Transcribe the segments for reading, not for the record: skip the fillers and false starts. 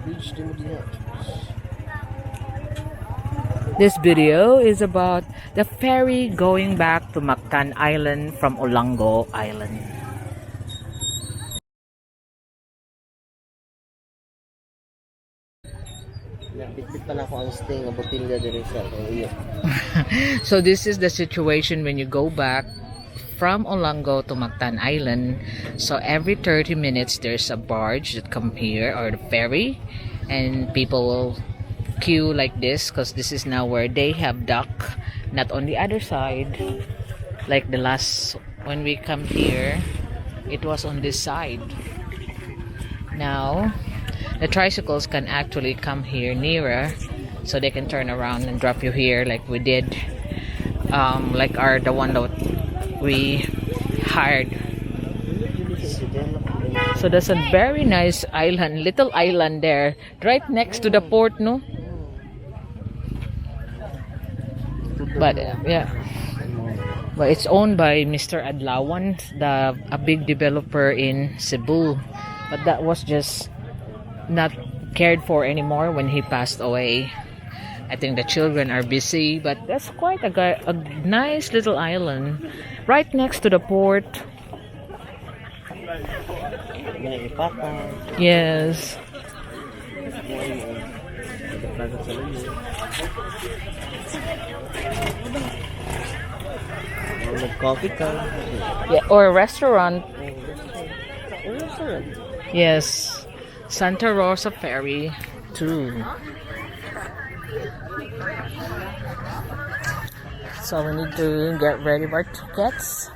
This video is about the ferry going back to Mactan Island from Olango Island. So this is the situation when you go back from Olango to Mactan Island. So every 30 minutes there's a barge that come here, or the ferry, and people will queue like this because this is now where they have dock, not on the other side. Like the last when we come here, it was on this side. Now the tricycles can actually come here nearer, so they can turn around and drop you here like we did, like the one that we hired. So there's a very nice island, little island there, right next to the port, no? But yeah, but it's owned by Mr. Adlawan, a big developer in Cebu. But that was just not cared for anymore when he passed away. I think the children are busy, but that's quite a nice little island right next to the port. Yes. Coffee cup. Yeah, or a restaurant. Yes. Santa Rosa Ferry too. So we need to get ready for tickets.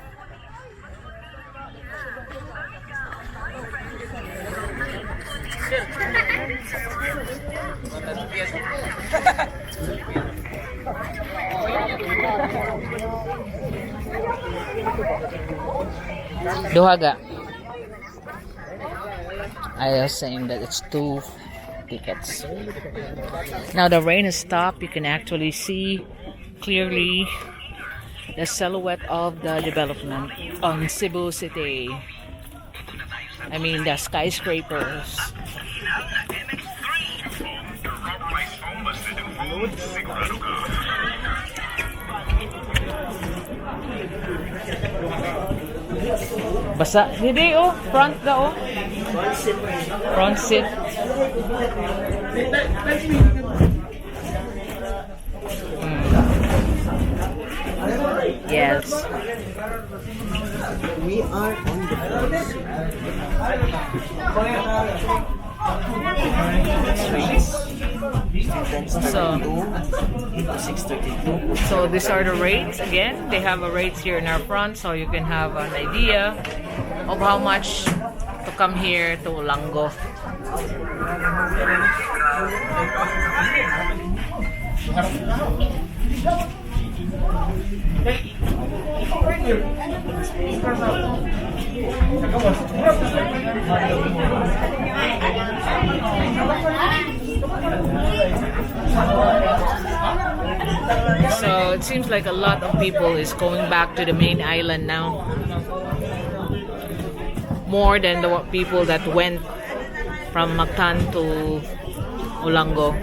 Duhaga. I was saying that it's 2 tickets. Now the rain has stopped. You can actually see clearly the silhouette of the development on Cebu City. I mean the skyscrapers. Basa. Hindi oh, front daw. Front seat. Yes. We are on the So these are the rates again. They have a rates here in our front, so you can have an idea of how much to come here to Olango. So it seems like a lot of people is going back to the main island now. More than the people that went from Mactan to Olango.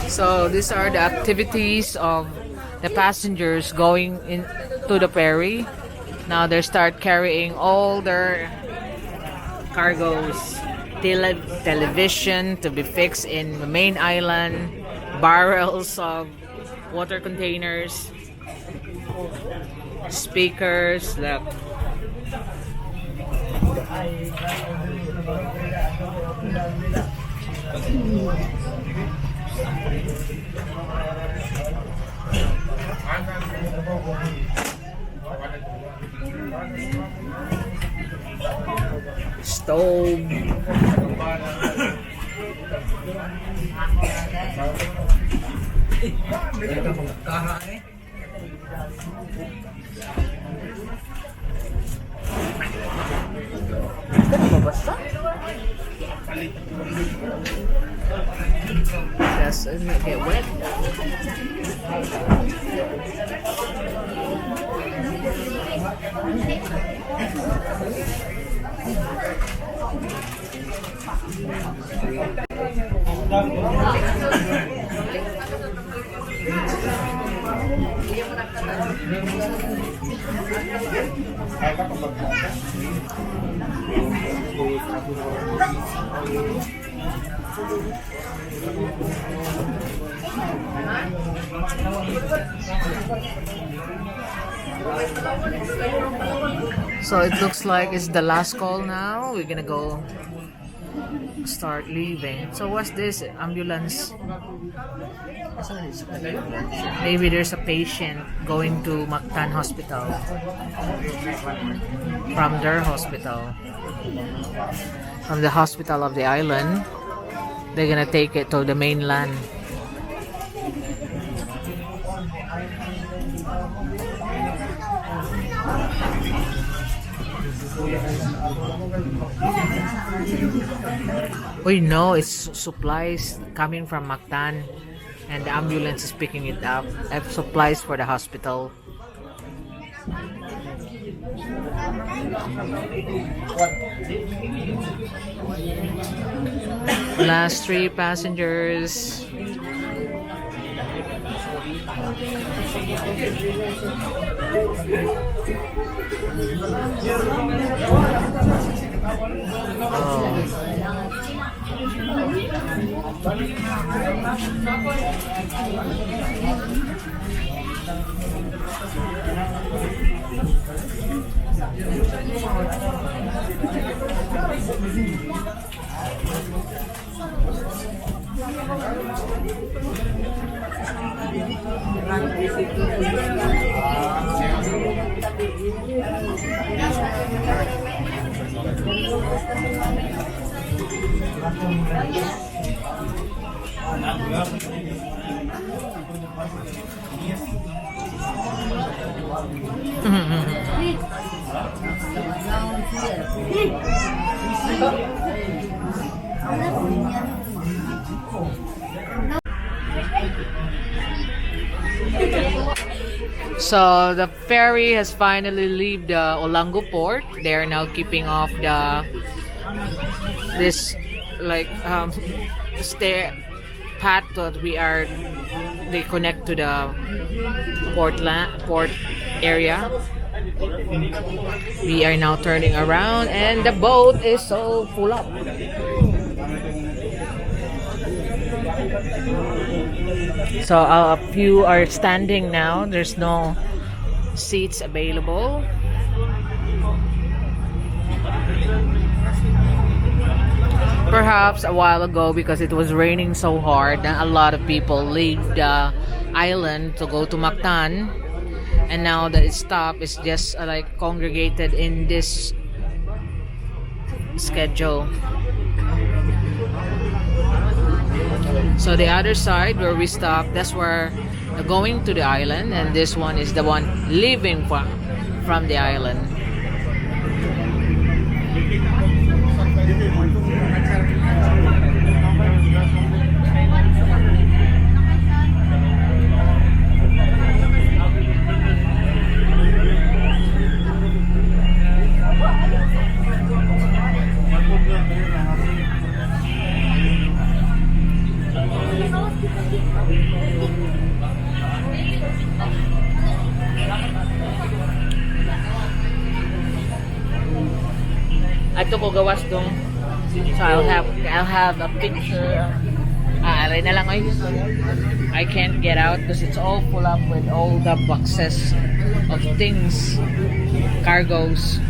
So these are the activities of the passengers going into the ferry. Now they start carrying all their cargoes, television to be fixed in the main island, barrels of water containers, speakers, look. stove. Doesn't get wet. So it looks like it's the last call now. We're gonna go start leaving. So what's this? Ambulance. Maybe there's a patient going to Mactan Hospital from their hospital. From the hospital of the island. They're gonna take it to the mainland. We know it's supplies coming from Mactan and the ambulance is picking it up. Have supplies for the hospital. Last 3 passengers. So the ferry has finally left the Olango port. They are now keeping off this like stair path that they connect to the port area. We are now turning around and the boat is so full up. So a few are standing now. There's no seats available. Perhaps a while ago, because it was raining so hard, a lot of people leave the island to go to Mactan, and now that it's stopped, it's just like congregated in this schedule. So the other side where we stopped, that's where going to the island, and this one is the one leaving from the island. Ato ko gawas dong. So I'll have a picture. Alay na lang ay. I can't get out because it's all full up with all the boxes of things, cargos.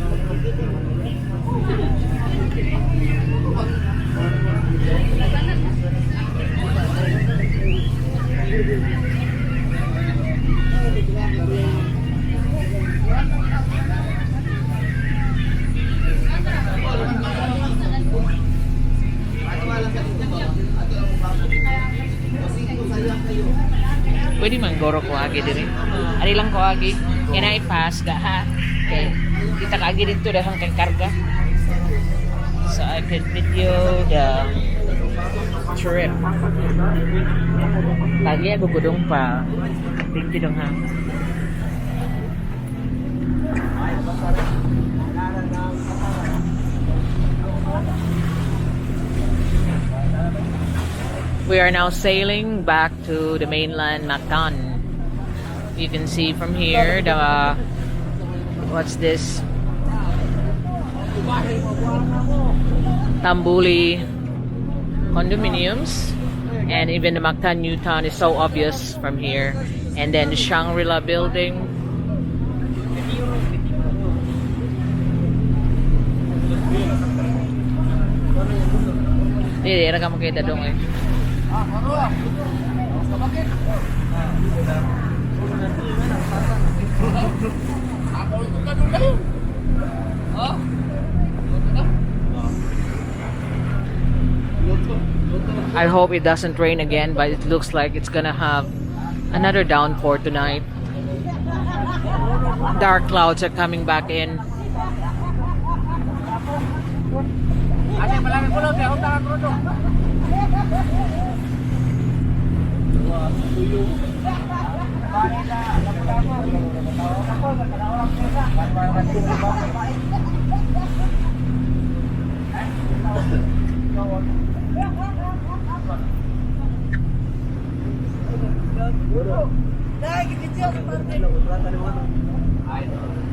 Pwede man goro ko agi diri. Ari lang ko agi. Kaya i-pass ka ha. Okay. Kita ka agi dito dahang kang karga. So I could video the trip. Lagi ako gudong pa. Thank you dong ha. We are now sailing back to the mainland Mactan. You can see from here the what's this? Tambuli condominiums, and even the Mactan New Town is so obvious from here. And then the Shangri-La building. Hindi, ka makita dong eh. I hope it doesn't rain again, but it looks like it's gonna have another downpour tonight. Dark clouds are coming back in.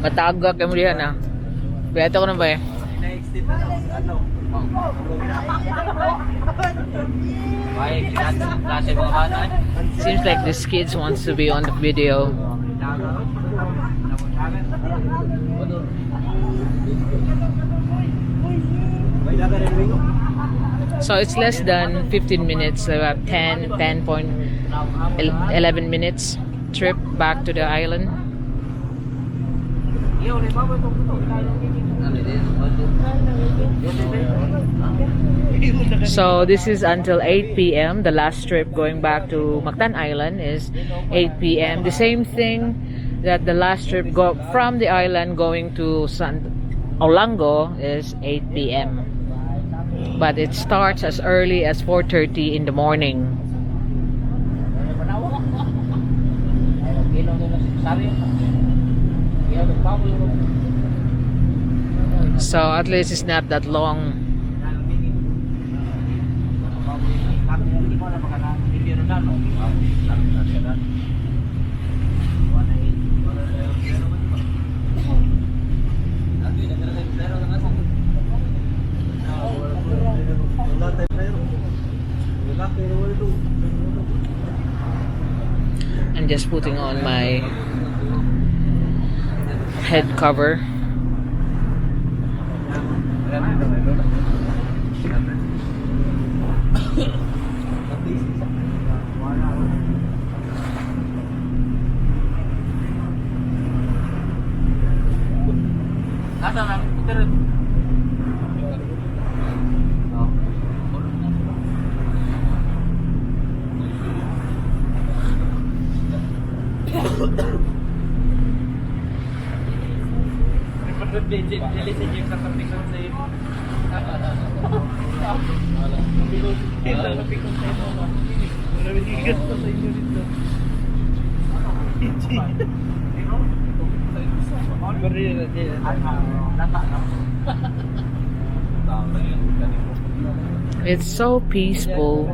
Matagak kayo mo diyan ah. Piyato ko na ba eh? Seems like this kids wants to be on the video. So it's less than 15 minutes, about 10.11 minutes trip back to the island. So this is until 8 p.m. The last trip going back to Mactan Island is 8 p.m. The same thing that the last trip from the island going to Olango is 8 p.m. But it starts as early as 4:30 in the morning. So at least it's not that long. I'm just putting on my head cover. It's so peaceful,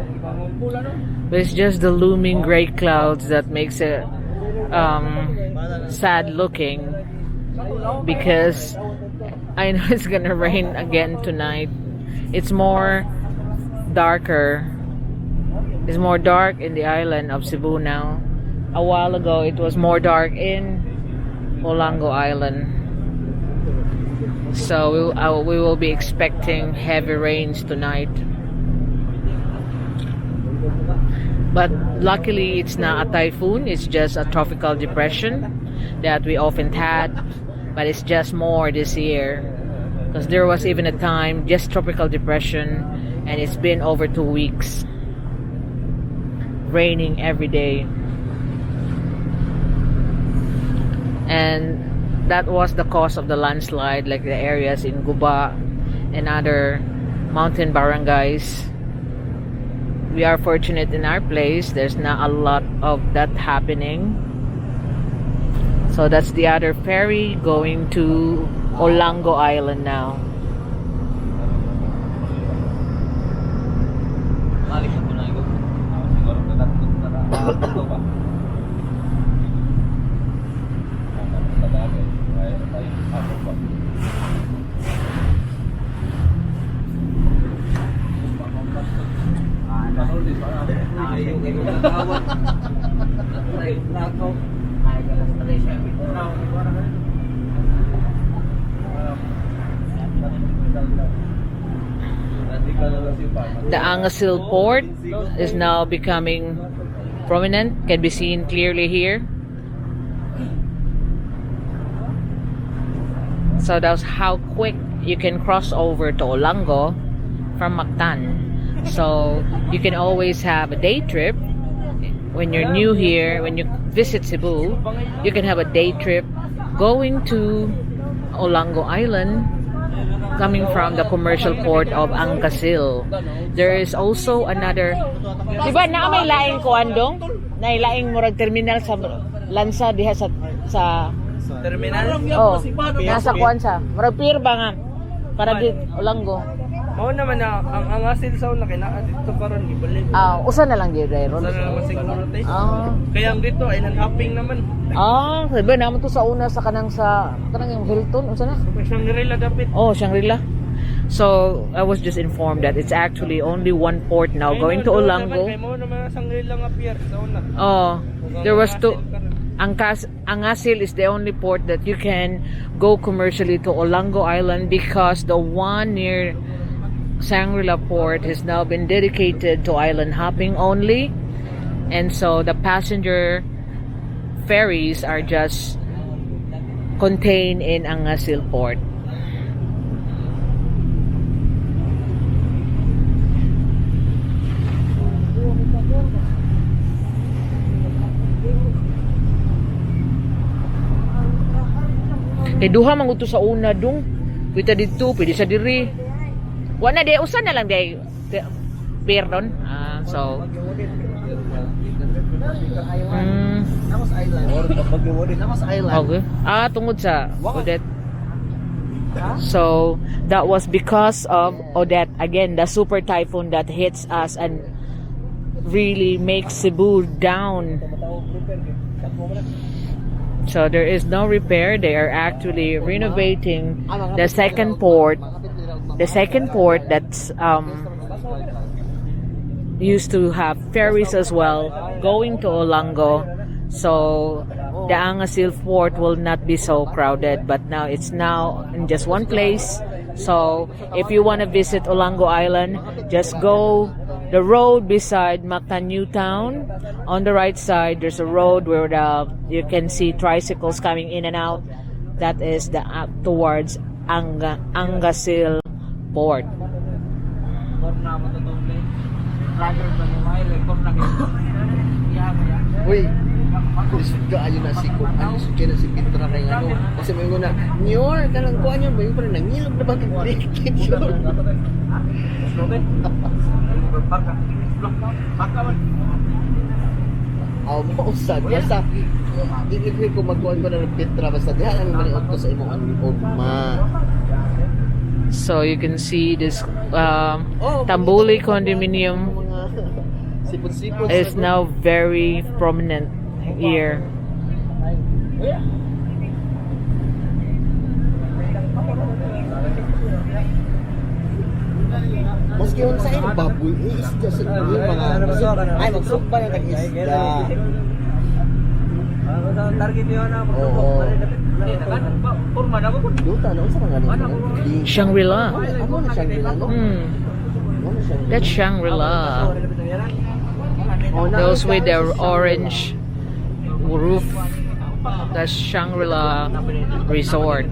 but it's just the looming gray clouds that makes it sad looking, because I know it's gonna rain again tonight. It's more darker. It's more dark in the island of Cebu now. A while ago it was more dark in Olango Island. So we will be expecting heavy rains tonight. But luckily it's not a typhoon, it's just a tropical depression that we often had, but it's just more this year, because there was even a time just tropical depression, and it's been over 2 weeks raining every day. and that was the cause of the landslide, like the areas in Guba and other mountain barangays. We are fortunate in our place, there's not a lot of that happening. So that's the other ferry going to Olango Island now. The Angasil port is now becoming prominent, can be seen clearly here. So that's how quick you can cross over to Olango from Mactan. So you can always have a day trip. When you're new here, when you visit Cebu, you can have a day trip going to Olango Island, coming from the commercial port of Angasil. There is also another, diba na may laing kuandong? Na laing murag terminal sa lansa diha sa Terminal? oh, nasa kuan sa murag pier ba nga para di Olango. Mao naman na ang asil sa una kinaa dito karon gibalik. Usa na lang gyud ron. Sa naman siguro tay. Kaya ang dito ay hopping naman. Sabi naman to sa una sa kanang yung Hilton, unsa na? Shangri-La dapat. Oh, Shangri-La. So, I was just informed that it's actually only one port now going to Olango. Kay mo naman Shangri-La nga pier sa una. There was two. Angasil is the only port that you can go commercially to Olango Island, because the one near Shangri-La port has now been dedicated to island hopping only, and so the passenger ferries are just contained in Angasil port. Kay duha man gusto sa una dong. Kita dito, pwede sa diri. Wa na di usa na lang di pier don. So Namos Island. Or Namos Island. okay. Tungod sa Odette. So that was because of Odette, again, the super typhoon that hits us and really makes Cebu down. So there is no repair. They are actually renovating the second port. The second port that's used to have ferries as well going to Olango. So the Angasil port will not be so crowded, but now it's now in just one place. So if you want to visit Olango Island, just go the road beside Mactan New Town. On the right side, there's a road where you can see tricycles coming in and out. That is the towards Angasil port. Uy, isda ayun na si Kuan, isda na si Pitra kay ano. Kasi may una, Nyor, kanang kuan niya ba yung parang nangilog na bakit break yun. Mausad. Basta, hindi ko magkuhan ko na ng Pitra. Basta diha lang maniot ko sa imong ugma. So you can see this Tambuli condominium Sipon-sipon is now very prominent here. Maski yun sa inyo, baboy, isda sa inyo, mga ay, magsugba na nag-isda. Target yun na, magsugba. Duta, ano sa mga ganun? Shangri-La. Ano na Shangri-La, no? That's Shangri-La. Those with the orange roof. That's Shangri-La Resort.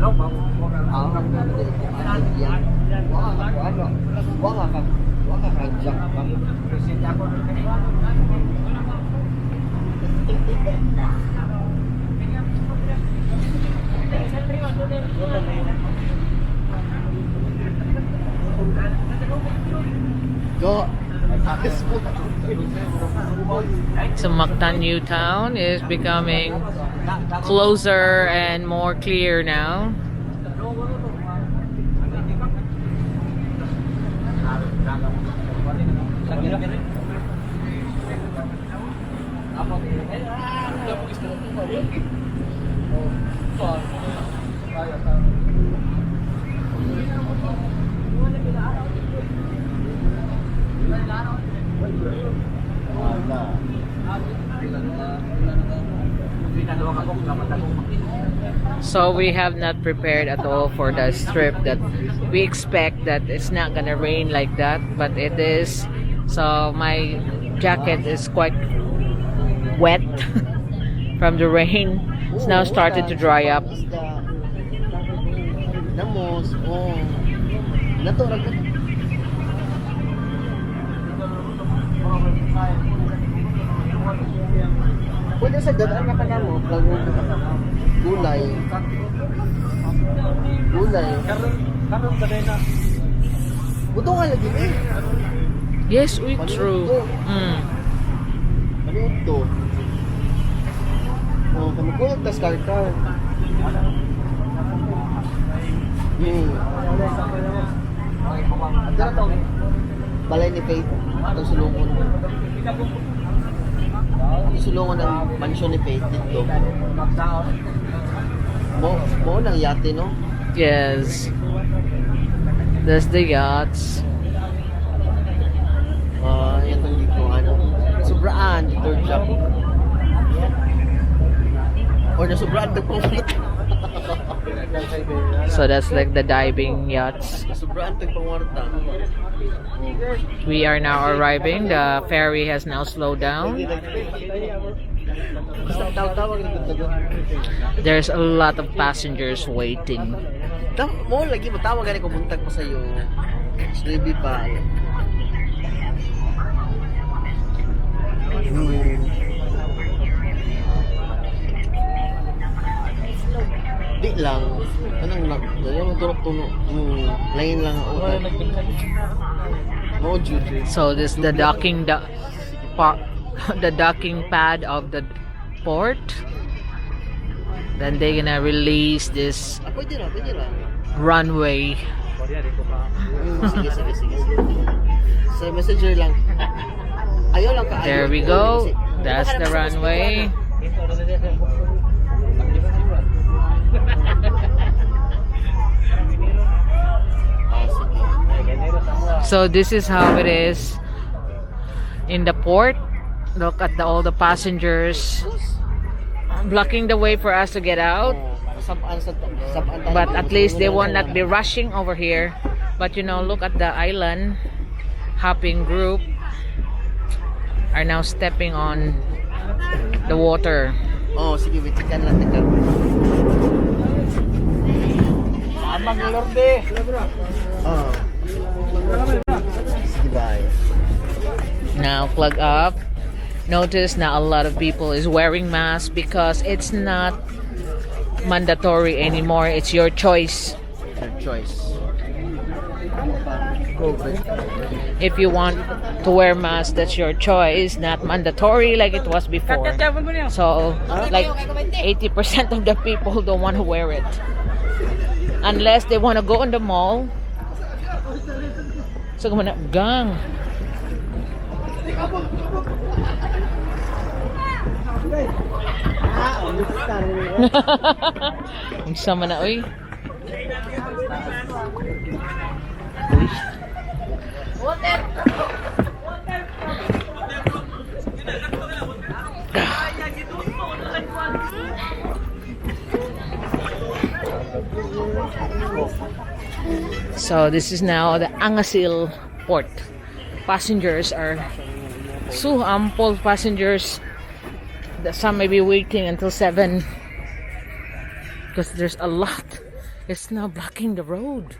Go. So Mactan New Town is becoming closer and more clear now. So we have not prepared at all for the trip. That we expect that it's not gonna rain like that, but it is. So my jacket is quite wet from the rain. It's now started to dry up. Namos, oh. Nato ra gud. Pwede sa dadaan na ka na mo, gulay. Gulay. Karon ka na. Buto nga lagi eh. Yes, we true. Ano ito? Oh, kamukulog tas karkar. Ano to? Balay ni Faith. Itong sulungon. Sulungan ng mansyon ni Faith dito. Mo nang yate, no? Yes. That's the yachts. Yan tong dito, ano? Sobraan, dito shop. Or nasubraan ito po. So that's like the diving yachts. Sobraan ito pangwarta. We are now arriving. The ferry has now slowed down. There's a lot of passengers waiting. Mo lagi matawag gani ko buntag pa sayo. Sleepy pa. Di lang. Anong lang? Yung turok-tuno. Lain lang ako. Mo jud. So this is the docking the docking pad of the port. Then they're gonna release this Pwede ra. runway. Sige. Sa messenger lang. Ayaw lang ka. There we go. That's the runway. So this is how it is in the port. Look at all the passengers blocking the way for us to get out. But at least they will not be rushing over here. But you know, look at the island hopping group are now stepping on the water. Oh, sige, witikan lang tika. Amang lorde. Oh. Sige, bye. Now plug up. Notice now a lot of people is wearing masks because it's not mandatory anymore. It's your choice. Your choice. If you want to wear mask, that's your choice. Not mandatory like it was before. So like 80% of the people don't want to wear it. Unless they want to go in the mall. So kumana gang. Ang sama na oy. So this is now the Angasil port. Passengers are so ample passengers. Some may be waiting until 7 because there's a lot It's now blocking the road.